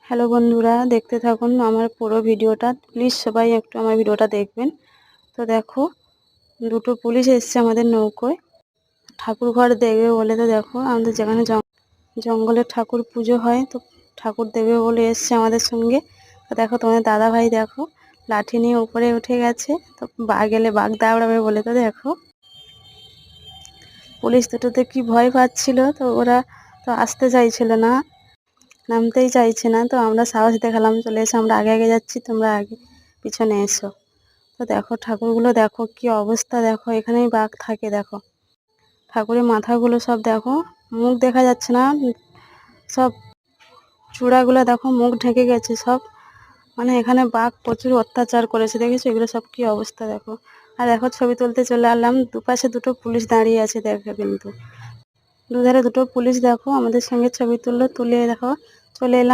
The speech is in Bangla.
হ্যালো বন্ধুরা, দেখতে থাকুন আমার পুরো ভিডিওটা। প্লিজ সবাই একটু আমার ভিডিওটা দেখবেন। তো দেখো, দুটো পুলিশ এসছে আমাদের নৌকোয় ঠাকুর ঘর দেবে বলে। তো দেখো, আমাদের যেখানে জঙ্গলে ঠাকুর পুজো হয়, তো ঠাকুর দেবে বলে এসছে আমাদের সঙ্গে। তো দেখো, তোমাদের দাদা ভাই দেখো লাঠি নিয়ে উপরে উঠে গেছে। তো বাঘ এলে বাঘ দাঁড়াবে বলে। তো দেখো, পুলিশ দুটোতে কি ভয় পাচ্ছিল, তো ওরা তো আসতে চাইছিল না, নামতেই চাইছে না। তো আমরা সাহস দেখালাম, চলে এসো, আমরা আগে আগে যাচ্ছি, তোমরা আগে পিছনে এসো। তো দেখো ঠাকুরগুলো দেখো কি অবস্থা, দেখো এখানেই বাঘ থাকে। দেখো ঠাকুরের মাথাগুলো সব দেখো, মুখ দেখা যাচ্ছে না, সব চূড়াগুলো দেখো মুখ ঢেকে গেছে সব। মানে এখানে বাঘ প্রচুর অত্যাচার করেছে, দেখেছো এগুলো সব কি অবস্থা দেখো। আর দেখো, ছবি তুলতে চলে এলাম, দুপাশে দুটো পুলিশ দাঁড়িয়ে আছে দেখো, কিন্তু দুধারে দুটো পুলিশ দেখো আমাদের সঙ্গে ছবি তুলে দেখো চলে এলাম।